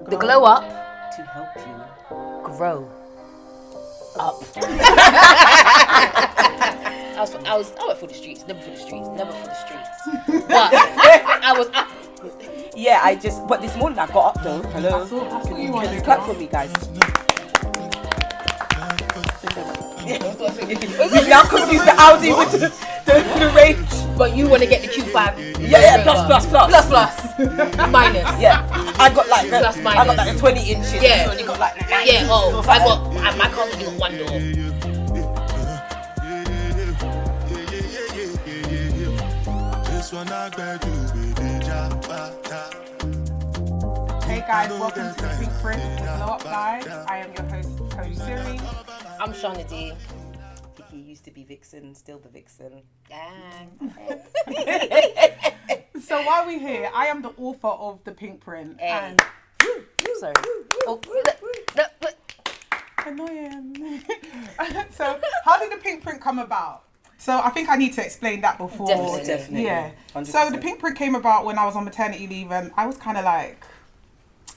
The glow up to help you grow up. I went for the streets, never for the streets. But I was up. Yeah, but this morning I got up though. Hello. Can you clap for me, guys? We now confuse the Audi with the range. But you want to get the Q5? Yeah, plus. Minus. Yeah, I got like plus minus. I got like the 20 inches. Yeah. And you got like the 9. Yeah. Oh, I got my car's only got one door. Hey guys, welcome to the Pinkprint Blow Up Guys. I am your host, Coach Ciri. I'm Sharna D. He used to be Vixen, still the Vixen. So while we're here, I am the author of the Pinkprint. Hey. And Sorry. annoying. So how did the Pinkprint come about? So I think I need to explain that before. Definitely. Yeah. 100%. So the Pinkprint came about when I was on maternity leave, and I was kind of like,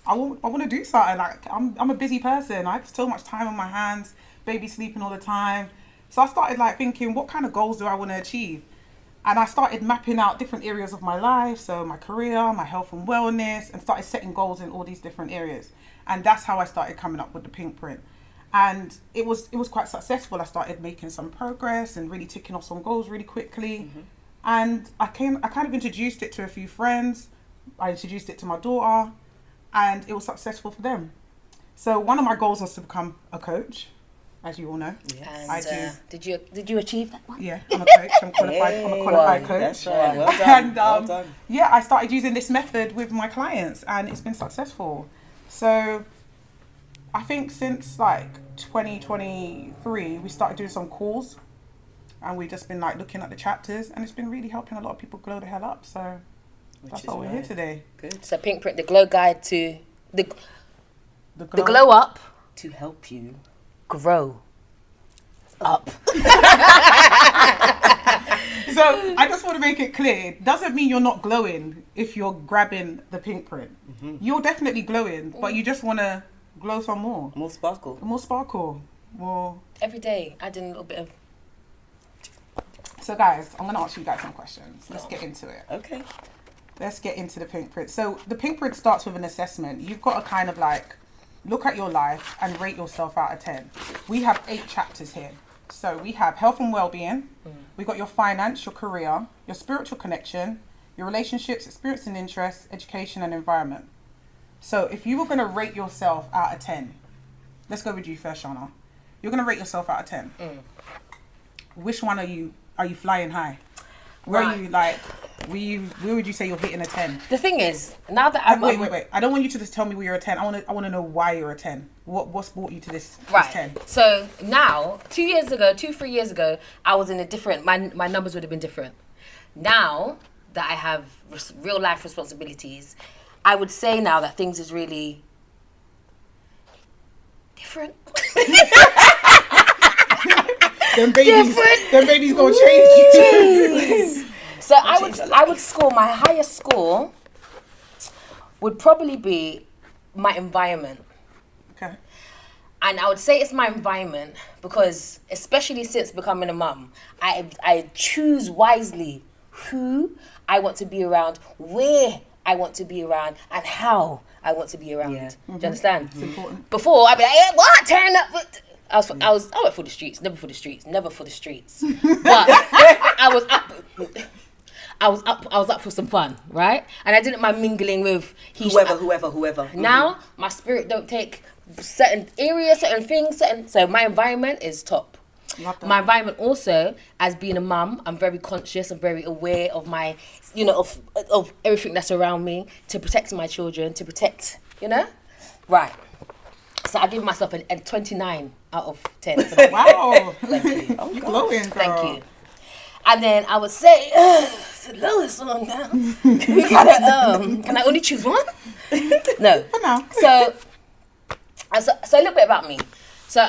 I want to do something. Like I'm a busy person. I have so much time on my hands. Baby sleeping all the time. So I started like thinking, what kind of goals do I want to achieve? And I started mapping out different areas of my life. So my career, my health and wellness, and started setting goals in all these different areas. And that's how I started coming up with the Pinkprint. And it was quite successful. I started making some progress and really ticking off some goals really quickly. Mm-hmm. And I kind of introduced it to a few friends. I introduced it to my daughter, and it was successful for them. So one of my goals was to become a coach, as you all know. Yes. I do. Did you achieve that one? Yeah, I'm a coach. I'm a qualified coach. That's right. Well done. And well done. yeah, I started using this method with my clients, and it's been successful. So I think since like 2023, we started doing some calls, and we've just been like looking at the chapters, and it's been really helping a lot of people glow the hell up. So that's why we're here today. Good. So Pinkprint, the glow guide to the glow glow up, To help you grow up. So I just want to make it clear, it doesn't mean you're not glowing if you're grabbing the Pinkprint. Mm-hmm. You're definitely glowing, but you just want to glow some more. more sparkle. More sparkle. More. Every day, adding a little bit of. So guys, I'm going to ask you guys some questions. Let's get into it. Okay. Let's get into the Pinkprint. So the Pinkprint starts with an assessment. You've got to kind of like look at your life and rate yourself out of 10. We have 8 chapters here. So we have health and well-being. We got your finance, your career, your spiritual connection, your relationships, experience and interests, education and environment. So if you were going to rate yourself out of 10, let's go with you first, Sharna. You're going to rate yourself out of 10. Which one are you flying high? Where are you like, where would you say you're hitting a 10? The thing is, now that I'm wait. I don't want you to just tell me where you're a 10. I want to know why you're a 10. What's brought you to this 10? So now, 3 years ago, I was in a different, my numbers would have been different. Now that I have real life responsibilities, I would say now that things is really different. Them babies gonna change you. So I would score, my highest score would probably be my environment. Okay. And I would say it's my environment because, especially since becoming a mum, I choose wisely who I want to be around, where I want to be around, and how I want to be around. Yeah. Do you understand? It's important. Before, I'd be like, hey, what? Turn up. I went for the streets, never for the streets. But I was up for some fun, right? And I didn't mind mingling with whoever. Now my spirit don't take certain areas, certain things, so my environment is top. My environment also, as being a mum, I'm very conscious, I'm very aware of my, of everything that's around me, to protect my children, to protect, right. So I give myself a 29 out of 10. For that. Wow. Thank you. You're glowing, girl. Thank you. And then I would say, the lowest one now. We gotta, can I only choose one? No. For now. So a little bit about me. So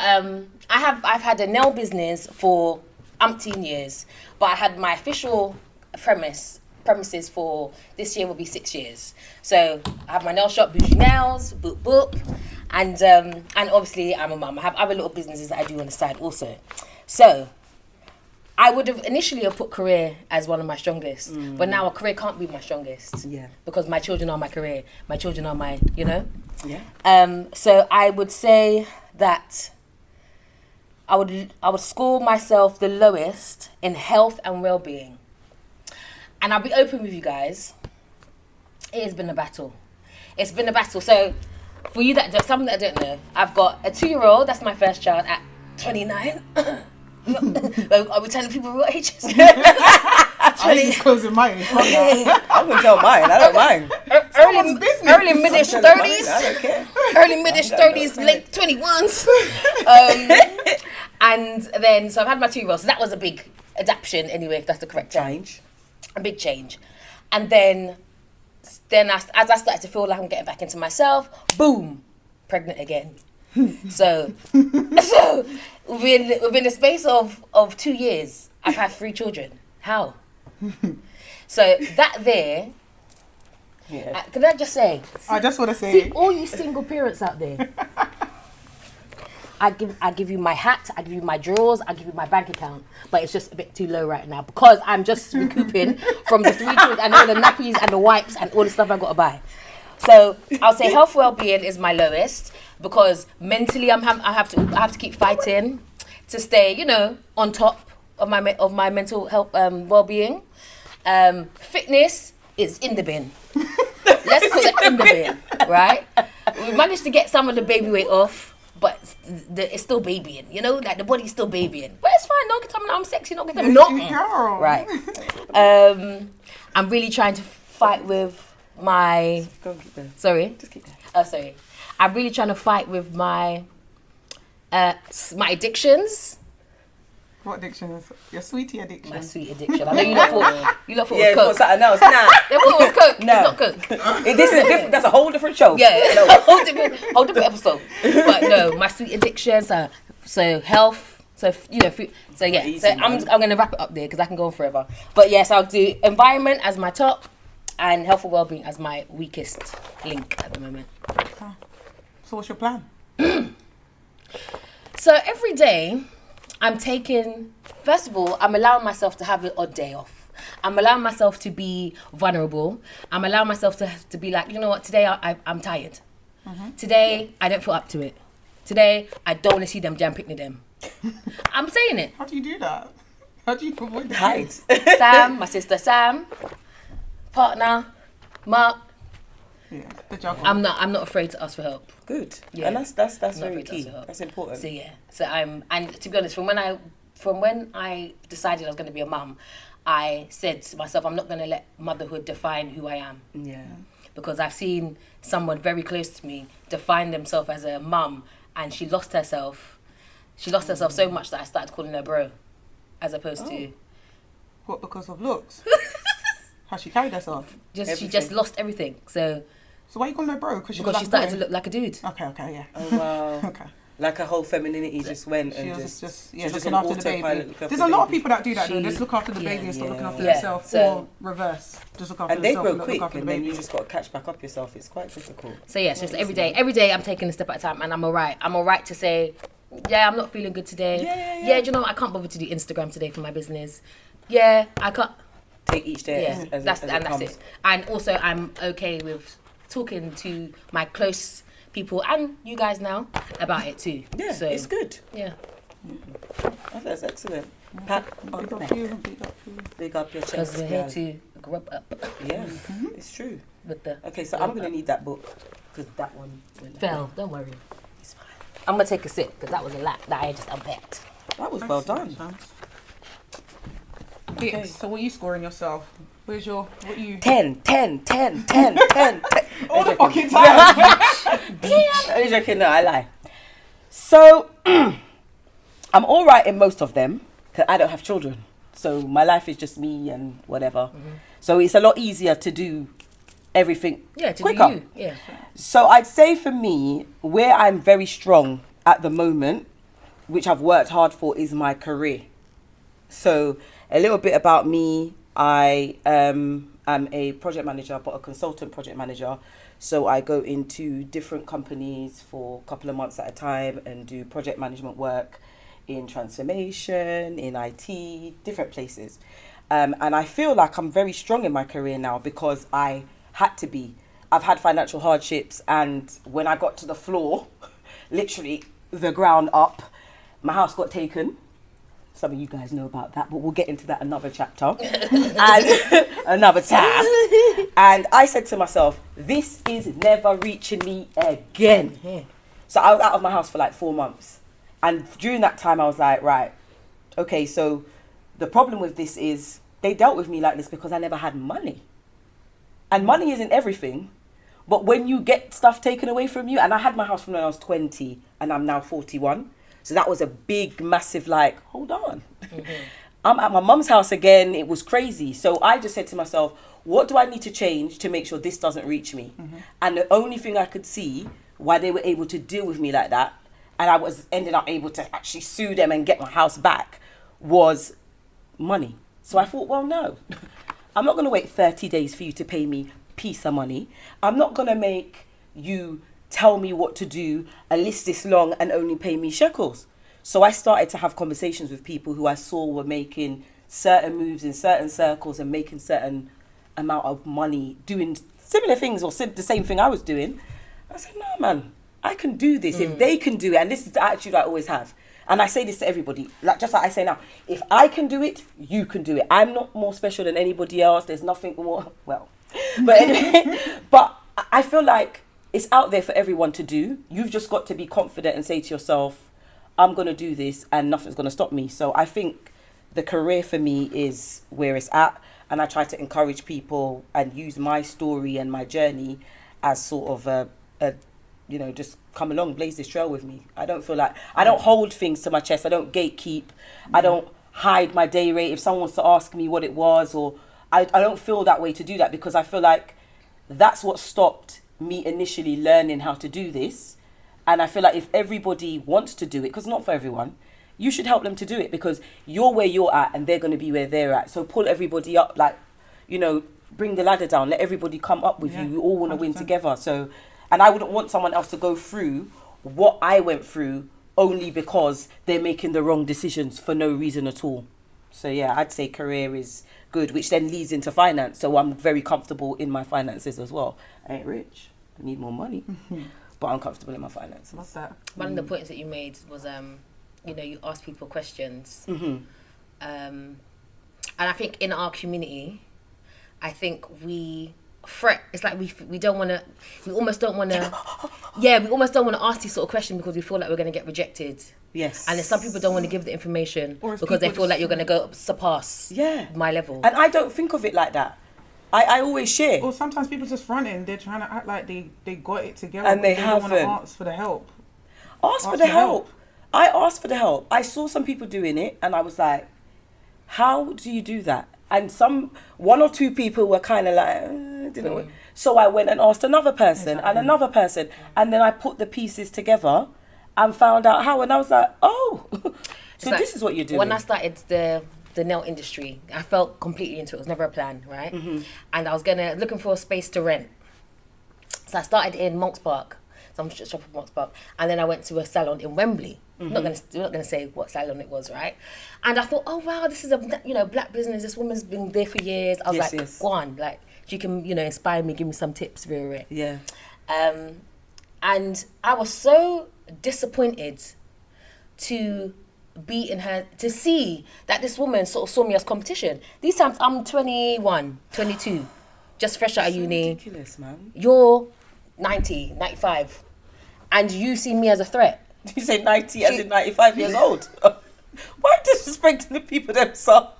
I've had a nail business for umpteen years, but I had my official premise premises for this year will be 6 years. So I have my nail shop, Bougie Nails, boop, and obviously I'm a mum. I have other little businesses that I do on the side also. So I would have initially put career as one of my strongest, but now a career can't be my strongest. Yeah. Because my children are my career. My children are my, Yeah. So I would say that I would score myself the lowest in health and well-being. And I'll be open with you guys. It has been a battle. It's been a battle. So for you some that don't know, I've got a 2-year-old. That's my first child at 29. Are we telling people what ages? I was closing my age. I'm going to tell mine. I don't mind. Early mid-ish 30s. I don't care. Early mid-ish 30s, late 21s. And then, so I've had my 2-year-old. So that was a big adaptation anyway, if that's the correct term. Change. A big change. And then as I started to feel like I'm getting back into myself, boom, pregnant again. So within the space of 2 years, I've had 3 children. How? So that there, can I just say? I just want to say, see, all you single parents out there, I give you my hat, I give you my drawers, I give you my bank account, but it's just a bit too low right now because I'm just recouping from the 3 children and all the nappies and the wipes and all the stuff I've got to buy. So I'll say health well-being is my lowest because mentally I have to keep fighting to stay, on top of my mental health well-being. Fitness is in the bin. Let's put it in the bin, right? We managed to get some of the baby weight off. But it's still babying, like the body's still babying. But it's fine, don't get tell me I'm sexy, don't get tell me right. I'm really trying to fight with my... Sorry? Just keep going. Oh, sorry. I'm really trying to fight with my addictions. What addiction is your sweetie addiction? My sweet addiction. I know you lot thought it was Coke. Coke. Something else. Nah. They thought it was Coke. No. It's not Coke. This is different. That's a whole different show. Yeah, no. whole different episode. But no, my sweet addictions. So health. So food. So yeah. Easy, so I'm gonna wrap it up there because I can go on forever. But yes, I'll do environment as my top, and health and well-being as my weakest link at the moment. So what's your plan? So every day, first of all, I'm allowing myself to have an odd day off. I'm allowing myself to be vulnerable. I'm allowing myself to be like, you know what, today I'm tired. Today, I don't feel up to it. Today, I don't want to see them jam picnic them. I'm saying it. How do you do that? How do you avoid the Hide. Sam, my sister Sam, partner, Mark. Yeah, the juggle. I'm not afraid to ask for help. Good. Yeah. And that's I'm not very afraid to key. ask for help. That's important. So yeah. So and to be honest, from when I decided I was going to be a mum, I said to myself, I'm not going to let motherhood define who I am. Yeah. Because I've seen someone very close to me define themselves as a mum, and she lost herself. She lost herself so much that I started calling her bro, as opposed to. What, because of looks? How she carried herself? She just lost everything. So why you calling her bro? Because she started to look like a dude. Okay, yeah. Oh wow. Okay. Like her whole femininity just went She and was just on looking after the baby. autopilot, look after There's a lot of baby. people that do that though. She- Just look after the baby and stop yeah, looking after yeah. themselves, So- or reverse. Just look after And they themselves grow and look quick, after the and then baby. you just got to catch back up yourself. It's quite difficult. So yes, just every day I'm taking a step at a time, and I'm alright. I'm alright to say, yeah, I'm not feeling good today. Yeah. Do you know what? I can't bother to do Instagram today for my business. Yeah, I can't. Take each day Yeah, as that's it comes. it. And also, I'm okay with talking to my close people and you guys now about it too. Yeah, so, it's good. Yeah. That's excellent. Pat on Big the up neck. you, big up you. Big up your Because chest. we're here girl. to grub up Yeah, it's true. with the Okay, so I'm going to need that book because that one fell. Don't worry. It's fine. I'm gonna take a sip because that was a lot that I just unpacked. That was well done. Okay. So what are you scoring yourself? What you? 10. All the fucking time. I'm joking, no, I lie. So, I'm all right in most of them because I don't have children. So, my life is just me and whatever. So, it's a lot easier to do everything quicker. Do you. Yeah. So, I'd say for me, where I'm very strong at the moment, which I've worked hard for, is my career. So, a little bit about me. I I'm a project manager, but a consultant project manager. So I go into different companies for a couple of months at a time and do project management work in transformation, in IT, different places. And I feel like I'm very strong in my career now because I had to be. I've had financial hardships, and when I got to the floor, literally the ground up, my house got taken. Some of you guys know about that, but we'll get into that another chapter and another time. And I said to myself, this is never reaching me again. Mm-hmm. So I was out of my house for like 4 months. And during that time, I was like, right, okay, so the problem with this is they dealt with me like this because I never had money. And money isn't everything. But when you get stuff taken away from you, and I had my house from when I was 20 and I'm now 41. So that was a big, massive, like, hold on. Mm-hmm. I'm at my mum's house again. It was crazy. So I just said to myself, what do I need to change to make sure this doesn't reach me? Mm-hmm. And the only thing I could see why they were able to deal with me like that, and I was ended up able to actually sue them and get my house back, was money. So I thought, well, no, I'm not going to wait 30 days for you to pay me piece of money. I'm not going to make you tell me what to do, a list this long, and only pay me shekels. So I started to have conversations with people who I saw were making certain moves in certain circles and making certain amount of money, doing similar things or the same thing I was doing. I said, no, man, I can do this. If they can do it, and this is the attitude I always have. And I say this to everybody, like just like I say now, if I can do it, you can do it. I'm not more special than anybody else. There's nothing more, well, but anyway, but I feel like it's out there for everyone to do. You've just got to be confident and say to yourself, I'm going to do this and nothing's going to stop me. So I think the career for me is where it's at. And I try to encourage people and use my story and my journey as sort of a just come along, blaze this trail with me. I don't feel like, I don't hold things to my chest. I don't gatekeep. I don't hide my day rate. If someone wants to ask me what it was, or I don't feel that way to do that, because I feel like that's what stopped me initially learning how to do this. And I feel like if everybody wants to do it, because not for everyone, you should help them to do it, because you're where you're at and they're going to be where they're at. So pull everybody up, like, bring the ladder down, let everybody come up with you. We all want to win together. So, and I wouldn't want someone else to go through what I went through only because they're making the wrong decisions for no reason at all. So yeah, I'd say career is good, which then leads into finance. So I'm very comfortable in my finances as well. I ain't rich. I need more money. But I'm comfortable in my finances. What's that? One of the points that you made was, you ask people questions. And I think in our community, I think we fret. It's like we don't want to, we almost don't want to, we almost don't want to ask these sort of questions because we feel like we're going to get rejected. Yes. And then some people don't want to give the information because they feel like you're going to go surpass my level. And I don't think of it like that. I always share. Or sometimes people just fronting. They're trying to act like they got it together. And they haven't. haven't. Want to ask for the help. Ask for the help. I asked for the help. I saw some people doing it and I was like, how do you do that? And one or two people were kind of like, didn't know. So I went and asked another person and another person. And then I put the pieces together and found out how. And I was like, oh, so this is what you're doing. When I started the nail industry, I felt completely into it. It was never a plan, right? And I was looking for a space to rent. So I started in Monks Park. So I'm shopping in Monks Park. And then I went to a salon in Wembley. We're not gonna say what salon it was, right? And I thought, oh wow, this is a black business. This woman's been there for years. I was go on, like she can inspire me, give me some tips, really. Yeah. And I was so disappointed to be in her, to see that this woman sort of saw me as competition. These times I'm 21, 22, just fresh out of uni. Ridiculous, man. You're 90, 95, and you see me as a threat. You say 90 as in 95 years old. Why disrespecting the people themselves?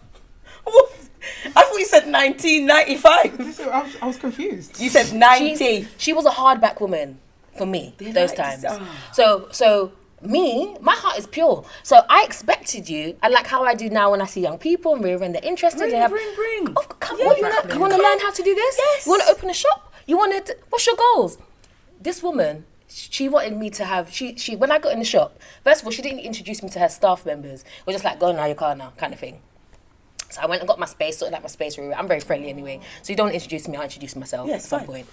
I thought you said 1995. I was confused. You said 90. She was a hardback woman for me those times. So me, my heart is pure. So I expected you, and like how I do now when I see young people and when they're interested. Bring. You want to learn how to do this? Yes. You want to open a shop? What's your goals? This woman, she wanted me to have, she when I got in the shop, first of all, she didn't introduce me to her staff members. It was just like, go now, your car now, kind of thing. So I went and got my space, sorted out my space. I'm very friendly anyway. So you don't introduce me, I introduce myself at some point.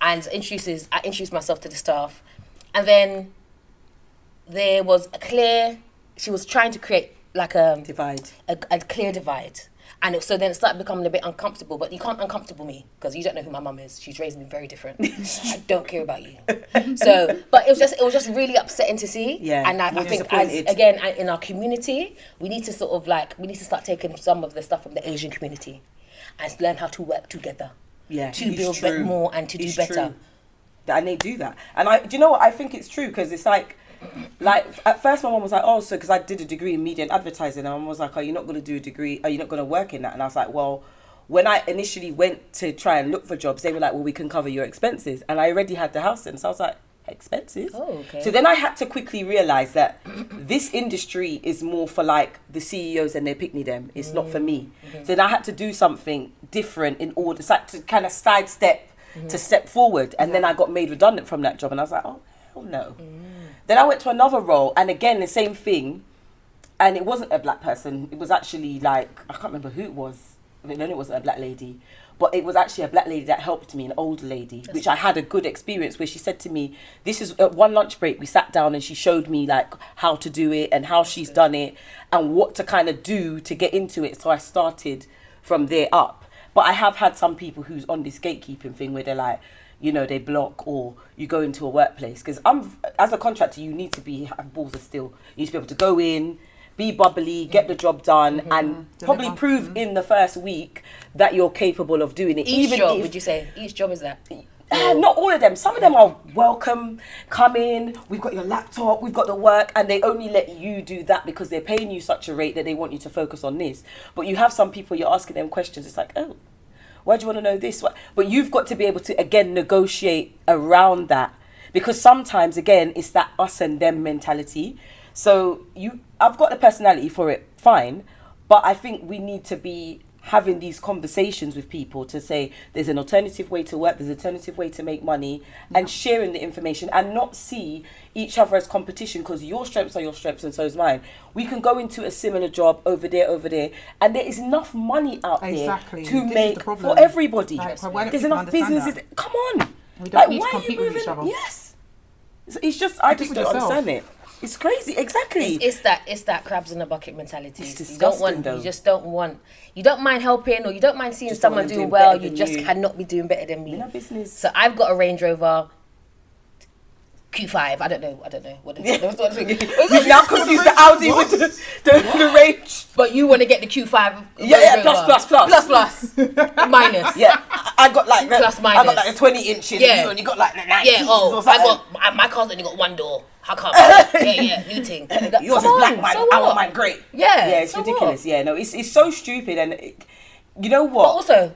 And I introduced myself to the staff. And then there was she was trying to create like a clear divide. And so then it started becoming a bit uncomfortable, but you can't uncomfortable me because you don't know who my mum is. She's raised me very different. I don't care about you. So, but it was just really upsetting to see. Yeah. And I think in our community, we need to start taking some of the stuff from the Asian community and learn how to work together. Yeah. To build more and to do better. True. And they do that. And do you know what? I think it's true because it's like at first my mum was like, oh, so because I did a degree in media and advertising, and my mum was like, oh, you're not going to do a degree, are you not going to work in that? And I was like, well, when I initially went to try and look for jobs, they were like, well, we can cover your expenses, and I already had the house in, so I was like, expenses? Oh, okay. So then I had to quickly realise that this industry is more for like the CEOs and their pick-me them, it's not for me. So then I had to do something different in order to kind of sidestep to step forward, and then I got made redundant from that job, and I was like, oh, hell no. Then I went to another role, and again, the same thing. And it wasn't a black person. It was actually like, I can't remember who it was. I mean, it wasn't a black lady. But it was actually a black lady that helped me, an older lady, which I had a good experience where she said to me, this is at one lunch break, we sat down and she showed me like how to do it and how she's done it and what to kind of do to get into it. So I started from there up. But I have had some people who's on this gatekeeping thing where they're like, you know, they block or you go into a workplace. Because as a contractor, you need to have balls of steel. You need to be able to go in, be bubbly, get the job done, and probably prove in the first week that you're capable of doing it. Each job, would you say? Each job is that? Not all of them. Some of them are welcome, come in, we've got your laptop, we've got the work, and they only let you do that because they're paying you such a rate that they want you to focus on this. But you have some people, you're asking them questions, it's like, oh, why do you want to know this? But you've got to be able to, again, negotiate around that. Because sometimes, again, it's that us and them mentality. So I've got the personality for it, fine. But I think we need to be having these conversations with people to say there's an alternative way to work, there's an alternative way to make money, and sharing the information and not see each other as competition because your strengths are your strengths and so is mine. We can go into a similar job over there, and there is enough money out there to make for everybody. There's enough businesses. Come on. We don't need to compete with each other. Yes. It's just, I just don't understand it. It's crazy, exactly. It's that crabs in a bucket mentality. You don't mind helping or you don't mind seeing someone doing well. You just cannot be doing better than me. In our business. So I've got a Range Rover Q5. I don't know what it is. You've now confused the Audi with the Range. But you want to get the Q5? Yeah, plus. Minus. Yeah, I got like plus minus. I got like a 20 inches. Yeah, and you got like the 90s. Yeah. Oh, my car's only got one door. How come? yeah, new thing. Yours is black, mine. I want mine grey. Yeah, it's ridiculous. What? Yeah, no, it's so stupid, and you know what? But also,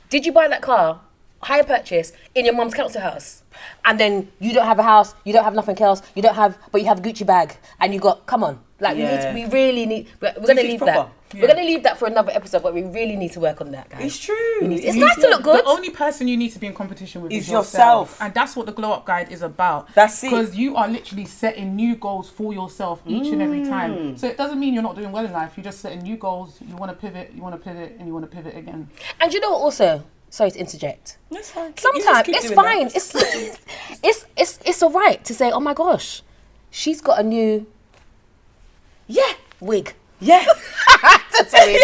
did you buy that car, hire purchase, in your mum's council house, and then you don't have a house, you don't have nothing else, but you have a Gucci bag, and you got, come on, like we really need. We're gonna leave that. Yeah. We're going to leave that for another episode, but we really need to work on that, guys. It's true. It's nice to look good. The only person you need to be in competition with is yourself. And that's what the Glow Up Guide is about. That's it. Because you are literally setting new goals for yourself each and every time. So it doesn't mean you're not doing well in life. You're just setting new goals. You want to pivot, and you want to pivot again. And you know what also? Sorry to interject. That's fine. Sometimes it's fine. It's all right to say, oh my gosh, she's got a new wig. Yeah. Sorry,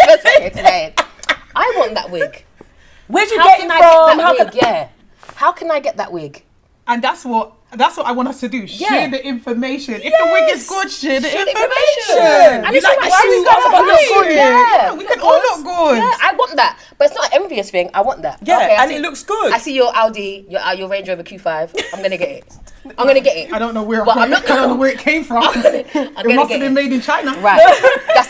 today. I want that wig. Where'd you get it from? How can I get that wig? And that's what I want us to do. Share the information. If the wig is good, share the information. And it's like, we can all look good. Yeah, I want that. But it's not an envious thing. I want that. Yeah, okay, and it looks good. I see your Audi, your Range Rover Q5. I'm going to get it. I'm going to get it. I don't know where it came from. It must have been made in China. Right.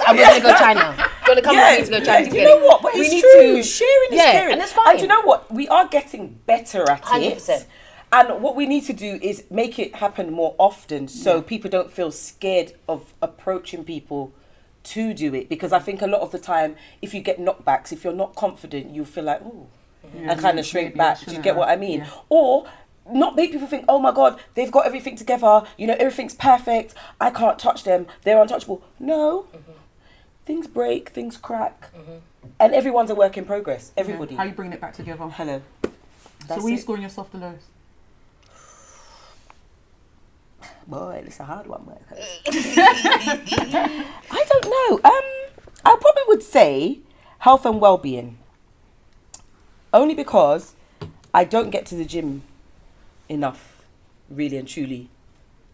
I'm going to go China. Going to come with me to go China to get it. You know what? But it's true. Sharing is caring. And it's fine. And you know what? We are getting better at 100%. it. And what we need to do is make it happen more often so people don't feel scared of approaching people to do it. Because I think a lot of the time, if you get knockbacks, if you're not confident, you feel like, oh, and kind of shrink back. Do you get what I mean? Yeah. Or not make people think, oh my God, they've got everything together. You know, everything's perfect. I can't touch them. They're untouchable. No. things break, things crack, and everyone's a work in progress. Everybody. How you bringing it back together? Hello. So were you scoring yourself the lowest? Boy, it's a hard one. I don't know. I probably would say health and well-being. Only because I don't get to the gym enough, really and truly,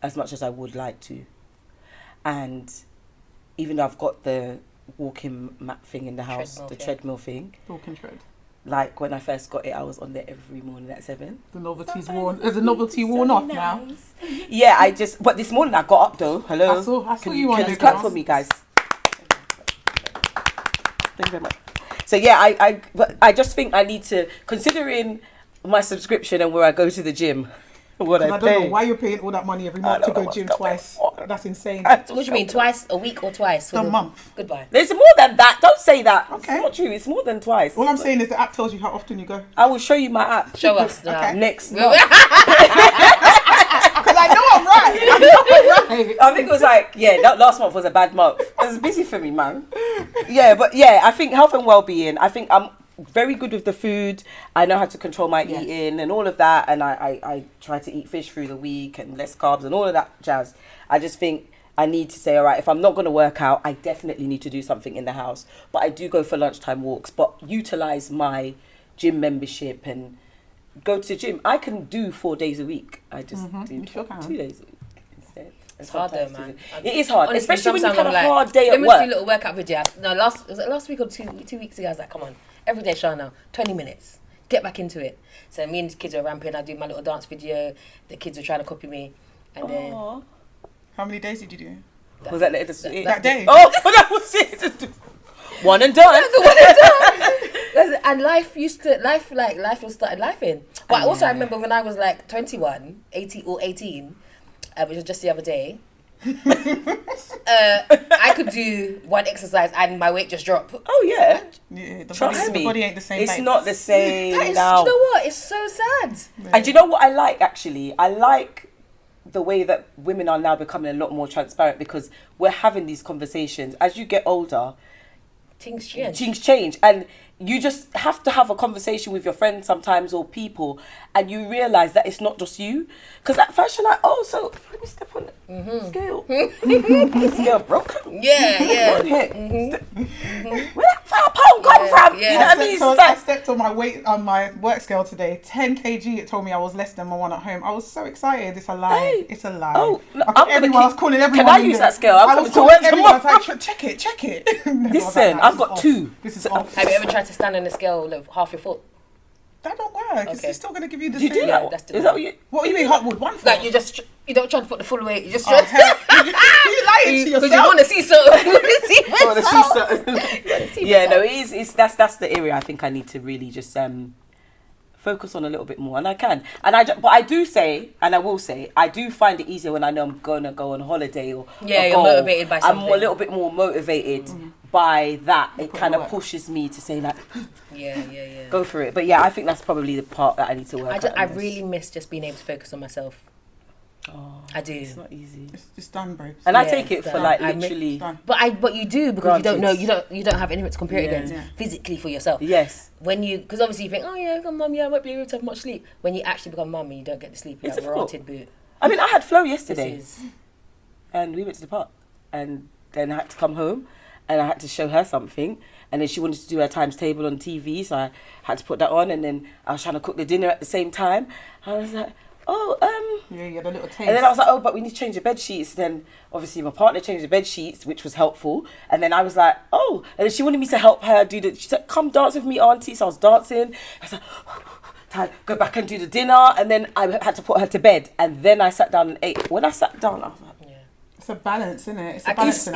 as much as I would like to. And even though I've got the walking mat thing in the house, treadmill thing. Walk and tread. Like when I first got it, I was on there every morning at 7. The novelty's worn. Is the novelty worn off now? Yeah, but this morning I got up though. Hello. I saw you on Can the you clap for me, guys? Thank you very much. So yeah, I just think I need to, considering my subscription and where I go to the gym, what I don't pay. know why you're paying all that money every month to go gym twice. That's insane. What do you mean, twice a week or twice? A month. Goodbye. There's more than that. Don't say that. Okay. It's not true. It's more than twice. All I'm saying is the app tells you how often you go. I will show you my app. Show us now. Okay. Next month. Because I know I'm right. I think it was that last month was a bad month. It was busy for me, man. I think health and well-being. I think I'm very good with the food. I know how to control my eating and all of that. And I try to eat fish through the week and less carbs and all of that jazz. I just think I need to say, all right, if I'm not going to work out, I definitely need to do something in the house. But I do go for lunchtime walks, but utilize my gym membership and go to the gym. I can do 4 days a week. I just do 2 days a week instead. It's hard though, man. It is hard, honestly, especially when you've had a like, hard day at let me work. do a little workout video. No, last week or two weeks ago, I was like, come on, every day, Sharna, 20 minutes. Get back into it. So me and the kids are ramping. I do my little dance video. The kids are trying to copy me. And then... How many days did you do? Was that That day? Oh, that was it. One and done. And life was started lifing. But also I remember when I was like 21, 18, which was just the other day, I could do one exercise and my weight just dropped. Oh yeah. Trust me. The body ain't the same. It's not the same now. Do you know what? It's so sad. Yeah. And do you know what I like actually? I like the way that women are now becoming a lot more transparent because we're having these conversations. As you get older, things change. And you just have to have a conversation with your friends sometimes or people and you realise that it's not just you. Because at first you're like, oh, so let me step on the scale. The scale broken. Yeah. Where that 5 pound come from? Yeah. You know what I mean? I stepped on my weight on my work scale today. 10 kg. It told me I was less than my one at home. I was so excited. It's a lie. Hey. It's a lie. Oh, I was calling everyone. Can I use that scale? I was calling everyone. I was like, check it. Listen, I've got 2. This is off. Have you ever tried to stand on the scale of half your foot? That don't work. Okay. It's still going to give you the Do same. you do that? Is that what you... What do you mean hot wood? 1 foot? Like you don't try to put the full weight. You just try Oh, hell. You lying to yourself. because you want to see something. Yeah, no, it is. That's the area I think I need to really just focus on a little bit more, and I can. But I do say, and I will say, I do find it easier when I know I'm gonna go on holiday or you're motivated by something. I'm a little bit more motivated by that. It kind of pushes me to say like, yeah, go for it. But yeah, I think that's probably the part that I need to work. I really miss just being able to focus on myself. Oh, I do. It's not easy. It's done, bro. And I take it for like literally. But you do because Granted. you don't have anything to compare it against physically for yourself. Yes. Because obviously you think, oh yeah, I'm mum, I might be able to have much sleep. When you actually become mum and you don't get the sleep, you're like a rotted boot. I mean, I had Flo yesterday, and we went to the park, and then I had to come home, and I had to show her something, and then she wanted to do her times table on TV, so I had to put that on, and then I was trying to cook the dinner at the same time. I was like, yeah, you had a little taste. And then I was like, oh, but we need to change the bed sheets. Then obviously my partner changed the bed sheets, which was helpful. And then I was like, oh, and then she wanted me to help her do she said, come dance with me, auntie. So I was dancing. I was like, time, go back and do the dinner. And then I had to put her to bed. And then I sat down and ate. When I sat down, I was like, it's a balance, isn't it? It's a balance.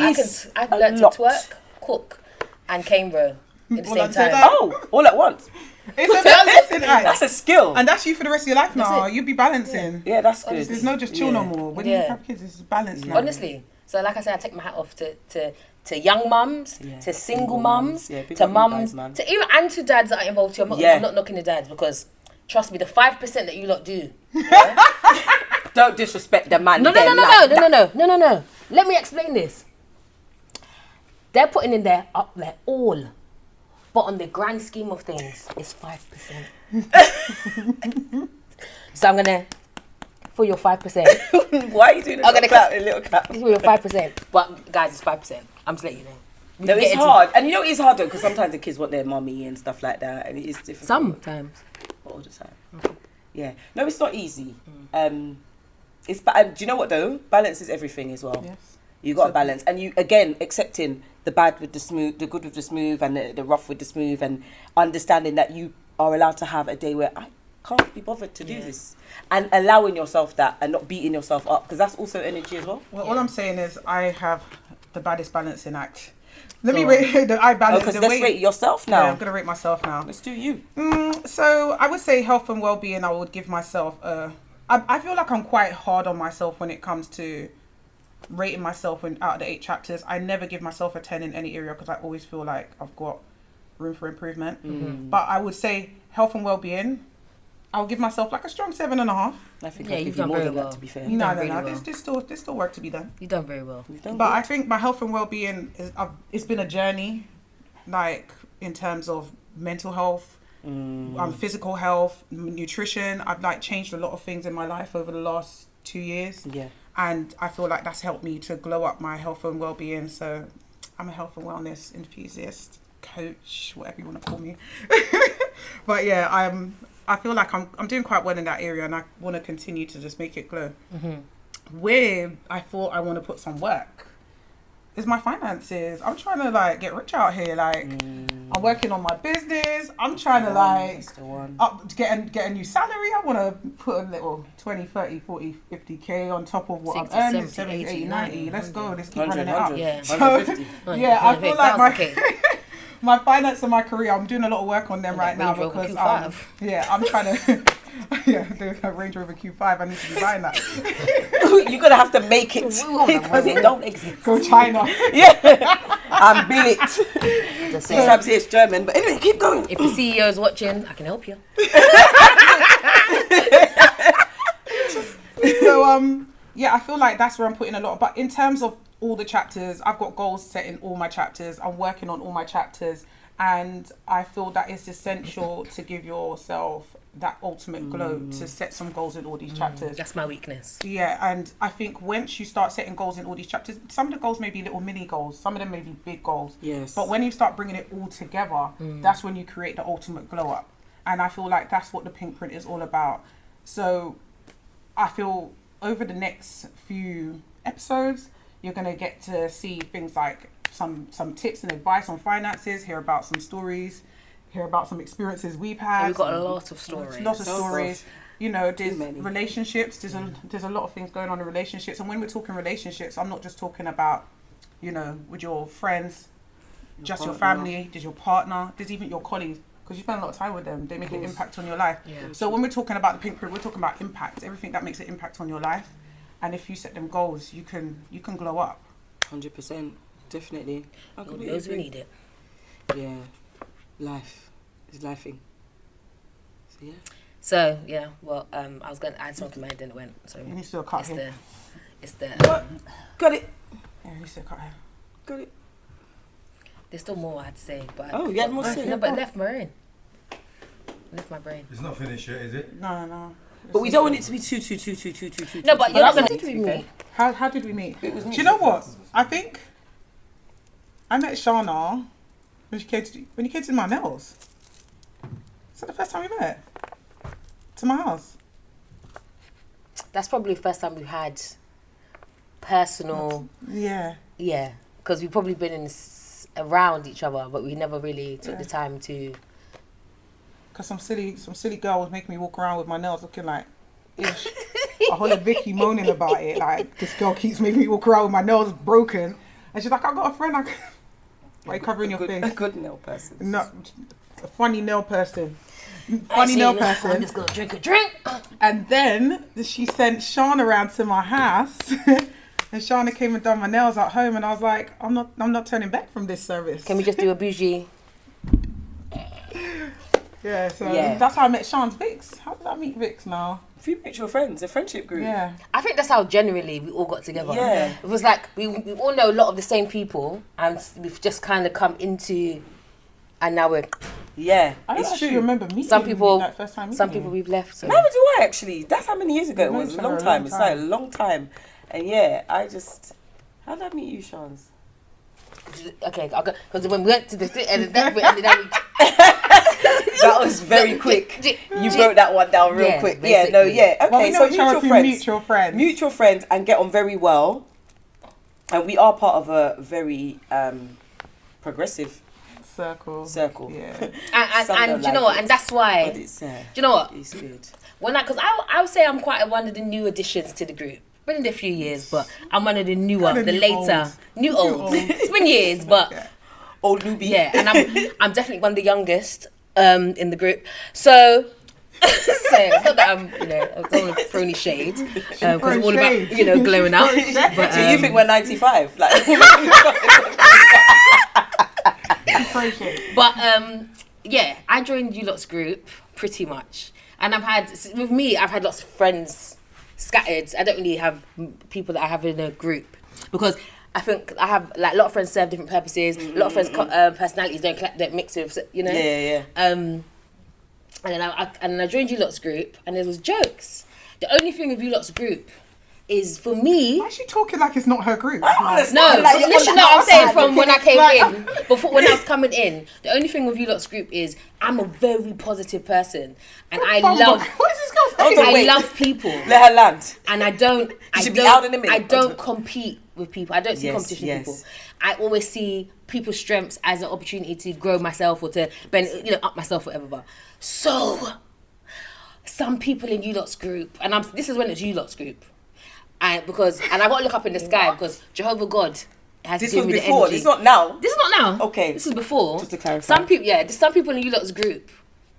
I learned to twerk, cook, and cane row at the same time. Oh, all at once. It's a balance, isn't it? That's a skill. And that's you for the rest of your life now. You'll be balancing. Yeah, that's good. There's no just chill no more. When you have kids, it's balance now. Honestly. So like I said, I take my hat off to young mums, to single mums, to mums, to even and to dads that are involved too. I'm not knocking the dads because trust me, the 5% that you lot do. Don't disrespect the man. No. Let me explain this. they're putting in their up their all, but on the grand scheme of things, it's 5%. So I'm gonna for your 5%. Why are you doing a little clap? For your 5%, but guys, it's 5%. I'm just letting you know. No, it's hard, and you know it's hard though because sometimes the kids want their mummy and stuff like that, and it is difficult. Sometimes, not all the time. Yeah, no, it's not easy. It's do you know what though? Balance is everything as well. Yes. You got to balance, and you again accepting the bad with the smooth, the good with the smooth, and the rough with the smooth, and understanding that you are allowed to have a day where I can't be bothered to do this, and allowing yourself that, and not beating yourself up because that's also energy as well. Well, all I'm saying is I have the baddest balancing act. Let me rate the I balance. Because let's rate yourself now. Yeah, I'm gonna rate myself now. Let's do you. So I would say health and well-being. I would give myself I feel like I'm quite hard on myself when it comes to rating myself out of the 8 chapters. I never give myself a 10 in any area because I always feel like I've got room for improvement. But I would say health and well-being, I'll give myself like a strong 7.5. I think I'll give you more than that, to be fair. No. There's still work to be done. You've done very well. But I think my health and well-being it's been a journey, like in terms of mental health, physical health, nutrition. I've like changed a lot of things in my life over the last 2 years. Yeah. And I feel like that's helped me to glow up my health and well-being. So I'm a health and wellness enthusiast, coach, whatever you want to call me. But yeah, I feel like I'm doing quite well in that area, and I want to continue to just make it glow. Where I thought I want to put some work is my finances. I'm trying to like get rich out here. Like I'm working on my business. I'm trying to like get a new salary. I want to put a little 20, 30, 40, 50k on top of what 60, I'm earning. 70, 80, 90. Let's go. Let's keep running it up. Yeah. So, yeah, I feel like my finance and my career, I'm doing a lot of work on them right now because I'm trying to do a Range Rover Q5. I need to be buying that. You're gonna have to make it because it don't exist. Go China. Yeah, and bill it. Sometimes it's German, but anyway, keep going. If the CEO is watching, I can help you. So I feel like that's where I'm putting a lot. But in terms of all the chapters, I've got goals set in all my chapters. I'm working on all my chapters, and I feel that it's essential to give yourself that ultimate glow to set some goals in all these chapters. That's my weakness. Yeah, and I think once you start setting goals in all these chapters, some of the goals may be little mini goals, some of them may be big goals. Yes. But when you start bringing it all together, that's when you create the ultimate glow up. And I feel like that's what the Pinkprint is all about. So I feel over the next few episodes, you're going to get to see things like some tips and advice on finances, hear about some stories, hear about some experiences we've had. We've got a lot of stories. Lots of stories. You know, there's relationships. There's a lot of things going on in relationships. And when we're talking relationships, I'm not just talking about, you know, with your friends, your family. There's your partner. There's even your colleagues. Because you spend a lot of time with them. They make an impact on your life. Yeah. So when we're talking about the Pinkprint, we're talking about impact. Everything that makes an impact on your life. And if you set them goals, you can glow up. 100%. Definitely. Those we need it. Yeah. Life is lifing. So yeah. So yeah, well, I was going to add something, but then it went. So you need to cut here. It's the. What? Got it. Yeah, you need to cut here. Got it. There's still more I had to say, but you had more to say. No, but it left my brain. Left my brain. It's not finished yet, is it? No. But we don't want it to be too. No, but you're not going to meet. How did we meet? Do you know what? I think I met Sharna when you came to my nails. Is that the first time we met? To my house. That's probably the first time we had personal. Yeah. Yeah, because we've probably been around each other, but we never really took the time to. Because some silly girl was making me walk around with my nails looking like ish. I heard Vicky moaning about it. Like, this girl keeps making me walk around with my nails broken. And she's like, I've got a friend. Why are you covering your face? A good nail person. No, a funny nail person. Funny nail person. I'm just going to drink a drink. And then she sent Sharna around to my house. And Sharna came and done my nails at home. And I was like, I'm not turning back from this service. Can we just do a bougie? Yeah, so that's how I met Sean's Vix. How did I meet Vix now? Through mutual friends, a friendship group. Yeah. I think that's how generally we all got together. Yeah. It was like we all know a lot of the same people, and we've just kind of come into, and now we're. Yeah, I don't it's actually true. remember meeting Some people, that first time. some people we've left. So. Neither do I actually. That's how many years ago it We've was. known A long each other time. It's like a long time. And yeah, I just. How did I meet you, Shans? Okay, because when we went to the and then we ended up. That was very quick. You broke that one down real quick. Basically. Yeah, no, yeah. Okay, Well, we know so each other through mutual friends. Mutual friends and get on very well. And we are part of a very progressive circle. Yeah. And do you know what? And that's why. But it's, do you know what? It's good. Because I would say I'm quite one of the new additions to the group. Been in a few years, but I'm one of the newer, Kinda the later, new old. It's been years, but old newbie. yeah. And I'm definitely one of the youngest in the group. So it's not that I'm, I don't want to throw any shade because all about glowing out. But So you think we're 95? Like, but yeah, I joined you lot's group pretty much, and I've had lots of friends scattered. I don't really have people that I have in a group because I think I have like a lot of friends serve different purposes. A lot of friends personalities don't mix with Yeah. And then I joined you lot's group, and there was jokes. The only thing with you lot's group is for me. Why is she talking like it's not her group? I'm saying from when I came in, before when I was coming in. The only thing with you lot's group is I'm a very positive person, and I love. What is this girl saying? I love people. Let her land. And I don't compete with people. I don't see competition with people. I always see people's strengths as an opportunity to grow myself or to up myself, whatever. So some people in you lot's group, and this is when it's you lot's group. I got to look up in the sky because Jehovah God has This to was give me the before. energy. This is not now. This is not now. Okay. This is before. Just to clarify. Some people in you lot's group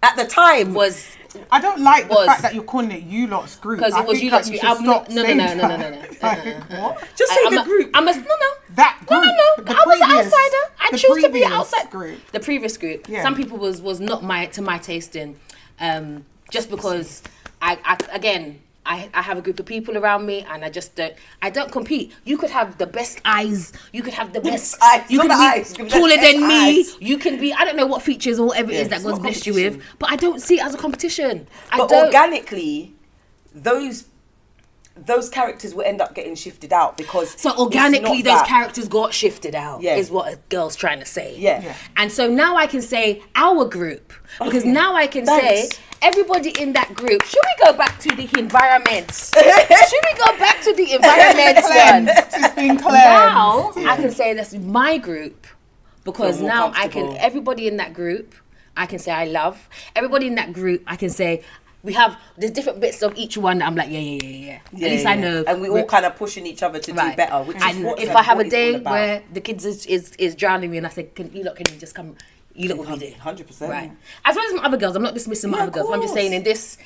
At the time was. I don't like the fact that you're calling it you lot's group. Because it was you lot's group. No. What? Just say the group. That group. I was an outsider. I chose to be an outsider. Group. The previous group. Yeah. Some people was not to my tasting. Just because I have a group of people around me, and I don't compete. You could have the best eyes. You could have the best eyes. You could be taller than me. Eyes. You can be, I don't know what features or whatever it is that God's blessed you with, but I don't see it as a competition. But organically, those characters will end up getting shifted out because so organically those characters got shifted out is what a girl's trying to say. Yeah. And so now I can say our group because now I can say everybody in that group. Should we go back to the environment? Should we go back to the environment one? It's been cleansed. Now I can say that's my group because now everybody in that group I can say I love. Everybody in that group I can say there's different bits of each one that I'm like, yeah. At least I know. And we all kind of pushing each other to do better. Which and is if I have a day where the kids is drowning me and I say, can you just come? You lot will be there. 100%. Right. As well as my other girls. I'm not dismissing my other girls. But I'm just saying in this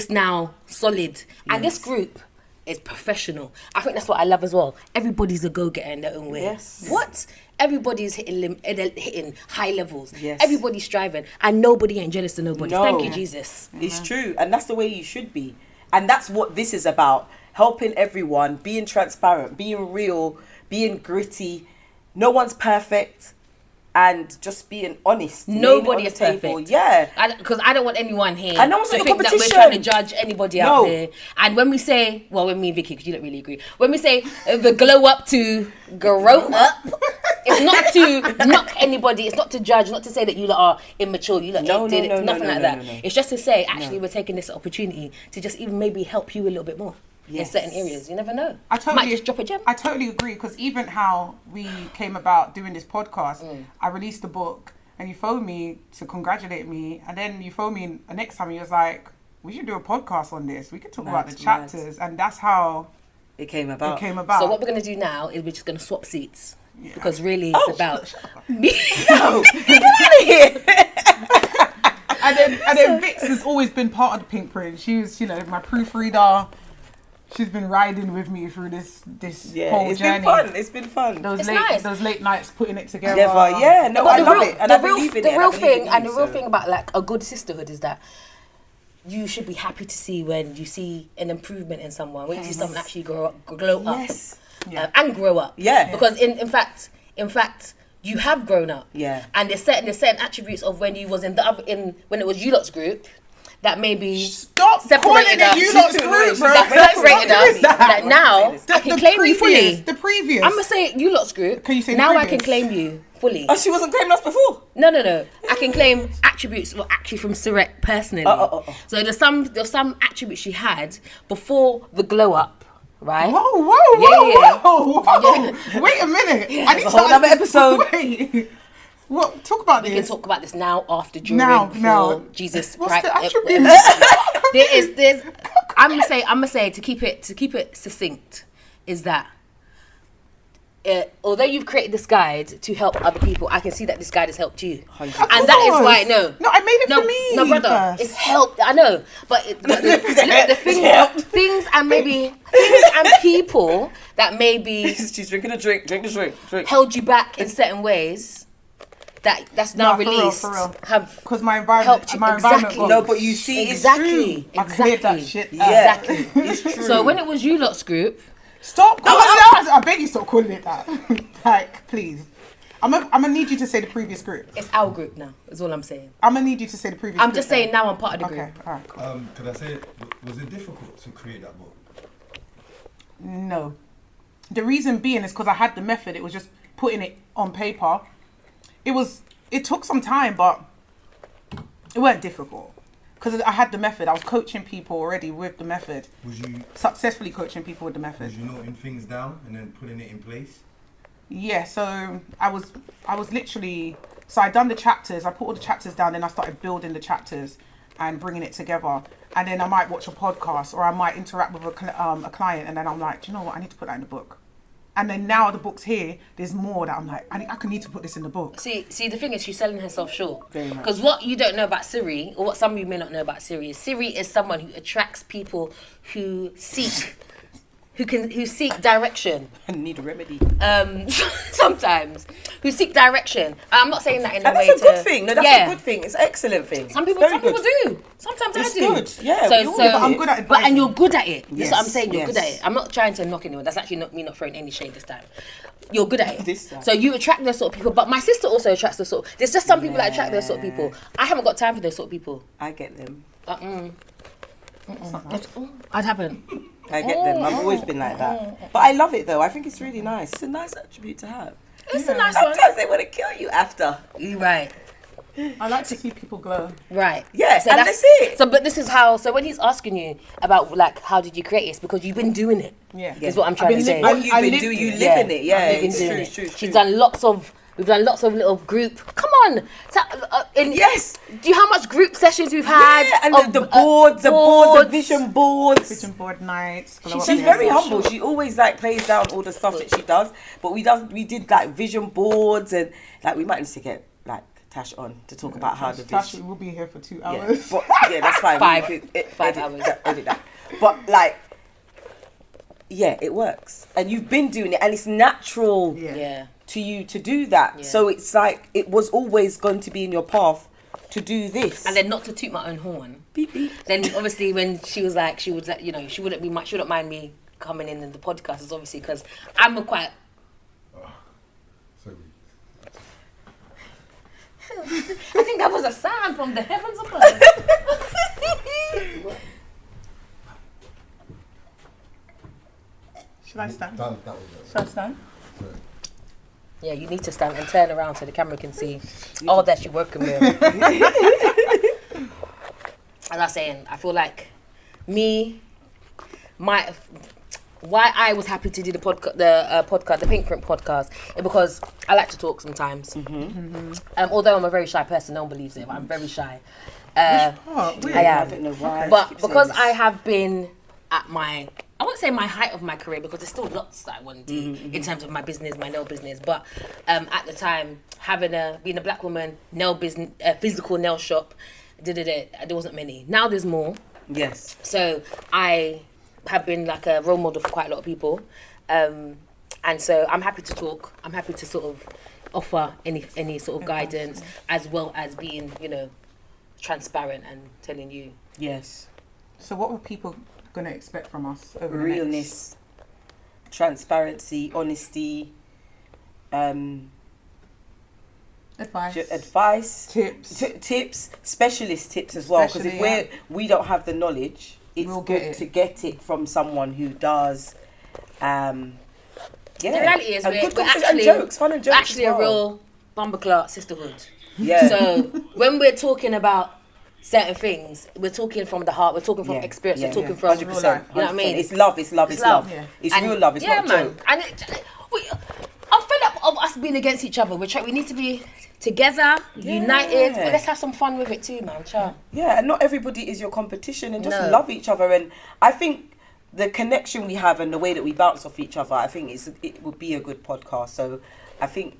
now solid. And this group is professional. I think that's what I love as well. Everybody's a go-getter in their own way. Yes. What? Everybody's hitting high levels. Yes. Everybody's striving. And nobody ain't jealous of nobody. No. Thank you, Jesus. It's true. And that's the way you should be. And that's what this is about. Helping everyone, being transparent, being real, being gritty. No one's perfect. And just being honest. Nobody is perfect. Yeah. Because I don't want anyone here and no one's to like think that we're trying to judge anybody out there. And when we say, when me and Vicky, because you don't really agree, when we say the grow up, it's not to knock anybody, it's not to judge, not to say that you lot are immature, you lot nothing like that. No. It's just to say, actually, we're taking this opportunity to just even maybe help you a little bit more. In certain areas, you never know. Might just drop a gem. I totally agree because even how we came about doing this podcast, I released the book and you phoned me to congratulate me, and then you phoned me the next time. You was like, "We should do a podcast on this. We could talk about the chapters," and that's how it came about. So what we're gonna do now is we're just gonna swap seats because really it's about me. No, get out of here. And then Vix has always been part of the Pinkprint. She was, my proofreader. She's been riding with me through this whole it's journey. been fun. It's been fun. Those late nights putting it together. Yeah, no, I love it, and I believe in it. The real thing, and the real thing about like a good sisterhood is that you should be happy to see when you see an improvement in someone, when you see someone actually glow up, and grow up. Yeah, because in fact, you have grown up. Yeah, and there's certain attributes of when you was when it was you lot's group. That maybe separated us. Separated us. That now I can claim you fully. The previous. I'm gonna say you lot's group. Can you say now? I can claim you fully. Oh, she wasn't claiming us before. No. I can claim attributes. Well, actually, from Ciri personally. So there's some attributes she had before the glow up. Right. Whoa. Wait a minute. I need to have another episode. Wait. What? Talk about this. We can talk about this now, after, during, now. Jesus. What's right? the attributes? There's. I'm gonna say to keep it succinct, is that although you've created this guide to help other people, I can see that this guide has helped you, and that is why I made it for me. No, brother, it's helped. I know, but the things and maybe things and people that maybe she's drinking a drink. Drink the drink. Held you back in certain ways. That's now released. For real. Have because my environment. Exactly. No, but you see, exactly. I cleared that shit. Exactly. It's true. So when it was you lot's group, stop calling it that. I beg you, stop calling it that. Like, please. I'm gonna need you to say the previous group. It's our group now. Is all I'm saying. I'm gonna need you to say the previous. I'm just saying now I'm part of the group. Okay. All right. Cool. Could I say, was it difficult to create that book? No. The reason being is because I had the method. It was just putting it on paper. It took some time, but it weren't difficult because I had the method. I was coaching people already with the method. Was you successfully coaching people with the method? Was you noting things down and then putting it in place? Yeah. So I was literally. So I done the chapters. I put all the chapters down, then I started building the chapters and bringing it together. And then I might watch a podcast or I might interact with a client, and then I'm like, do you know what? I need to put that in the book. And then now the book's here, there's more that I'm like, I need to put this in the book. See, the thing is, she's selling herself short. Very much. Because what you don't know about Ciri, or what some of you may not know about Ciri, is someone who attracts people who seek direction. I need a remedy. Sometimes. Who seek direction. I'm not saying that in a way that's a good thing. No, that's a good thing. It's an excellent thing. Some people do. Sometimes it's I do. Good. Yeah. So I'm good at it. And you're good at it. Yes. That's what I'm saying. You're good at it. I'm not trying to knock anyone. That's actually not me not throwing any shade this time. You're good at it. This time. So you attract those sort of people. But my sister also attracts those sort of... There's just some people that attract those sort of people. I haven't got time for those sort of people. I get them. I haven't. I get them. I've always been like that. But I love it though. I think it's really nice. It's a nice attribute to have. It's a nice one. Sometimes they want to kill you after. You're right. I like to see people glow. Right. Yeah, so and that's it. So, but this is how. So when he's asking you about like how did you create this, because you've been doing it. Yeah. Is what I'm trying to say. What you've been doing, you live in it. Yeah, it's true. She's done lots of. We've done lots of little group. Come on. Yes. Do you know how much group sessions we've had? Yeah, and the boards, the vision boards. Vision board nights. She's very humble. She always like plays down all the stuff that she does. But we did like vision boards, and like we might need to get like Tash on to talk about how the Tash will be here for 2 hours. Yeah, that's fine. 5 hours. Edit that. But like, yeah, it works, and you've been doing it, and it's natural. Yeah. To you to do that. Yeah. So it's like it was always going to be in your path to do this. And then not to toot my own horn. Beep, beep. Then obviously when she was like, she wouldn't mind me coming in the podcast, is obviously because I'm a quite... I think that was a sound from the heavens above. Should I stand? Should I stand? Yeah, you need to stand and turn around so the camera can see all that you're working with. As I was saying, I feel like why I was happy to do the podcast, the Pinkprint Podcast, is because I like to talk sometimes. Although I'm a very shy person, no one believes it, but I'm very shy. I don't know why. But because I have been at I won't say my height of my career, because there's still lots that I want to do in terms of my business, my nail business. But at the time, being a black woman, nail business, physical nail shop, there wasn't many. Now there's more. Yes. So I have been like a role model for quite a lot of people. And so I'm happy to talk. I'm happy to sort of offer any sort of guidance, as well as being, you know, transparent and telling you. Yes. So what were people going to expect from us over the Realness, transparency, honesty, advice, tips, specialist tips as well. Because if we don't have the knowledge, it's good to get it from someone who does. The reality is we're actually jokes, fun and jokes. Actually, a real Bumbleclot sisterhood. Yeah. So when we're talking about certain things, we're talking from the heart. We're talking from experience. We're talking from 100%. You know what I mean? It's love. It's love. It's love. Yeah. It's real love. It's not a joke. And I'm fed up of us being against each other. We need to be together, united. But let's have some fun with it too, man. Sure. Yeah, and not everybody is your competition, and just love each other. And I think the connection we have and the way that we bounce off each other, I think it would be a good podcast. So I think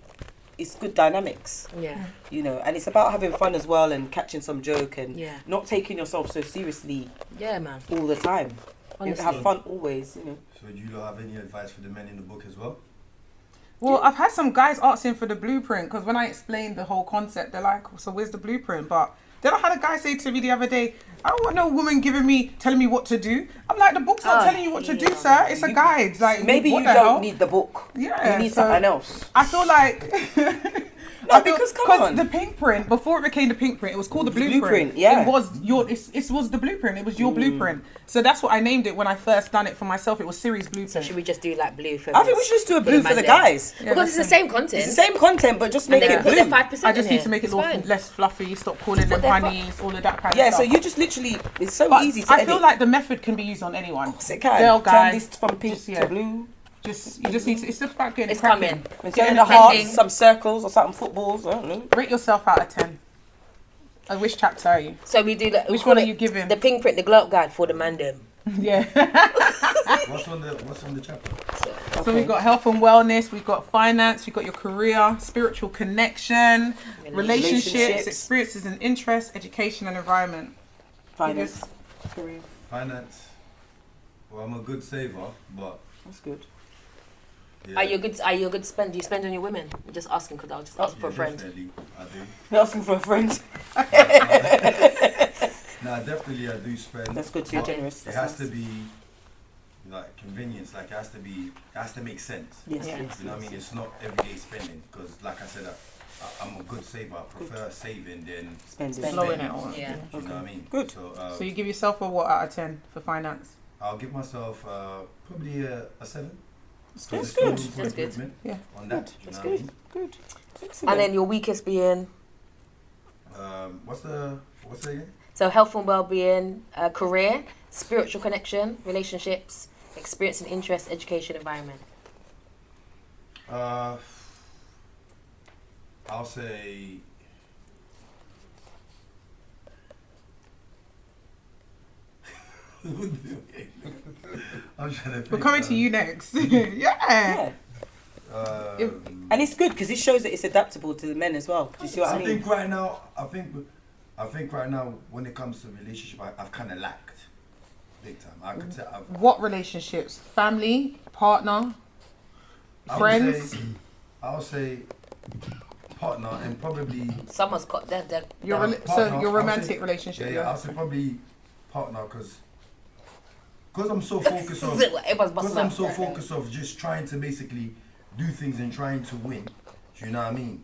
it's good dynamics. Yeah. You know, and it's about having fun as well and catching some joke and not taking yourself so seriously. Yeah, man. All the time. Honestly. Have fun always, you know. So do you lot have any advice for the men in the book as well? Well, I've had some guys asking for the blueprint because when I explained the whole concept, they're like, so where's the blueprint? But then I had a guy say to me the other day, I don't want no woman telling me what to do. I'm like, the book's not telling you what to do, sir. It's a guide. Like, maybe you don't need the book. Yeah. You need something else. I feel like... because come on. The Pinkprint, before it became the Pinkprint, it was called the Blueprint. Yeah. It was the Blueprint. It was your blueprint. So that's what I named it when I first done it for myself. It was Ciri's Blueprint. So should we just do like blue for I think we should just do a blue for the guys. Yeah, because it's the same content. It's the same content, but just make it blue. 5% I just need to make it less fluffy, stop calling them honeys, all of that kind of stuff. Yeah, so you just literally, it's so easy to edit. I feel like the method can be used on anyone. Of course it can. Girl, guy. Turn this from pink to blue. You just need to, it's just about getting it's coming. Instead of the hearts, some circles or something, footballs, I don't know. Rate yourself out of 10. Which chapter are you? So we do that. Which one are you giving? The Pinkprint, the glow guide for the man them. Yeah. What's on the chapter? So we've got health and wellness, we've got finance, we've got your career, spiritual connection, relationships, experiences and interests, education and environment. Finance. Career. Finance. Well, I'm a good saver, but... That's good. Yeah. Are you a good spend? Do you spend on your women? I'm just asking because I was just asking for a friend. Definitely, I do. You're asking for a friend? No, definitely I do spend. That's good, too generous. It has to be like convenience, like it has to make sense. Yes, yeah. You know what I mean? It's not everyday spending because like I said, I'm a good saver. I prefer saving than spending. Blowing it on. Yeah. You know what I mean? Good. So you give yourself a what out of 10 for finance? I'll give myself probably a 7. That's good. That's good. Yeah. On that, That's you know good. what I mean? Good. Excellent. And then your weakest being? What's it again? So health and well-being, career, spiritual connection, relationships, experience and interest, education, environment. I'll say I'm trying to think. We're coming to you next. Yeah. And it's good because it shows that it's adaptable to the men as well. Do you see what I mean? I think right now, when it comes to relationship, I've kind of lacked big time. I could say What relationships? Family, partner, friends? I'll say partner and probably Someone's got that. Your romantic relationship. Yeah, I'll say probably partner because I'm so focused on just trying to basically do things and trying to win. Do you know what I mean?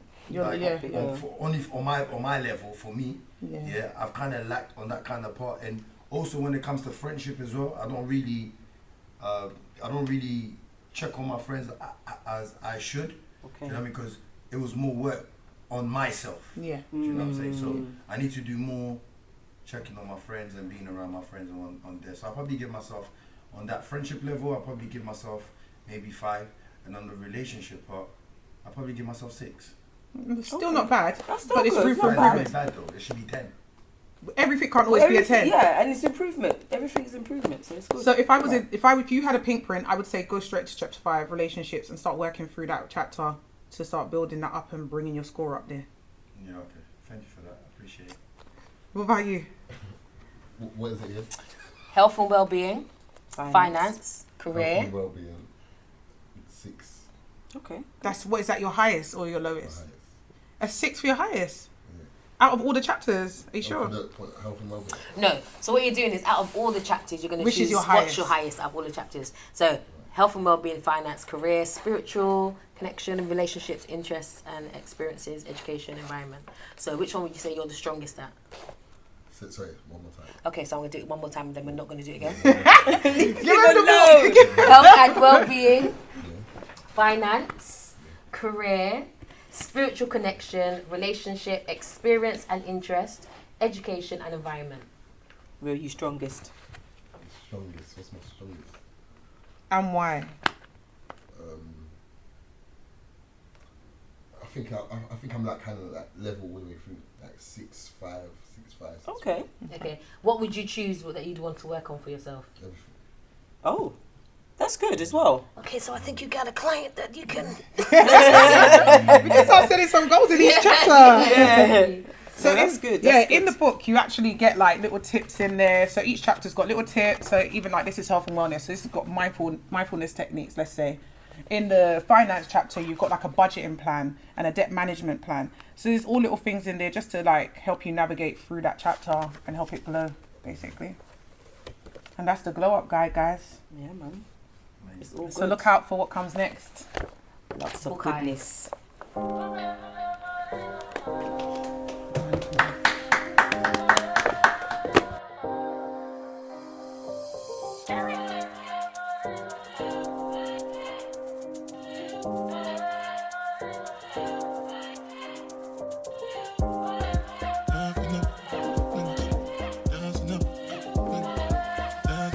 Only on my level for me. Yeah, I've kind of lacked on that kind of part, and also when it comes to friendship as well, I don't really check on my friends as I should. Okay. You know what I mean? Because it was more work on myself. Yeah. Do you know what I'm saying? So I need to do more checking on my friends and being around my friends on there. So I'll probably give myself on that friendship level. I'll probably give myself maybe 5, and on the relationship part, I'll probably give myself 6. Still not bad, That's but it's room for It's improvement. not bad though. It should be 10. Everything can't always be a 10. Yeah, and it's improvement. Everything's improvement, so it's good. So if you had a Pinkprint, I would say go straight to chapter 5, relationships, and start working through that chapter to start building that up and bringing your score up there. Yeah, okay. Thank you for that. I appreciate it. What about you? What is it again? Health and well-being, finance, career. Health and well-being. 6. Okay. Is that your highest or your lowest? Highest. A 6 for your highest? Yeah. Out of all the chapters? Are you sure? Health and well-being. No. So what you're doing is out of all the chapters, you're going to choose what's your highest out of all the chapters. So health and well-being, finance, career, spiritual connection and relationships, interests and experiences, education, environment. So which one would you say you're the strongest at? Sorry, one more time. Okay, so I'm going to do it one more time and then we're not going to do it again. You're Health and well-being, finance, career, spiritual connection, relationship, experience and interest, education and environment. Where are you strongest? Strongest. What's my strongest? And why? I think I'm like kind of like level all the way through, like 6'5". Okay. Okay. What would you choose that you'd want to work on for yourself? Everything. Oh, that's good as well. Okay, so I think you got a client that you can... We can start setting some goals in each chapter. Yeah. So that's good. In the book, you actually get like little tips in there. So each chapter's got little tips. So even like this is health and wellness. So this has got mindfulness techniques, let's say. In the finance chapter, you've got like a budgeting plan and a debt management plan. So there's all little things in there just to like help you navigate through that chapter and help it glow, basically. And that's the glow up guide, guys. Yeah, man. It's all good. So look out for what comes next. Lots of Okay. goodness. Ciri.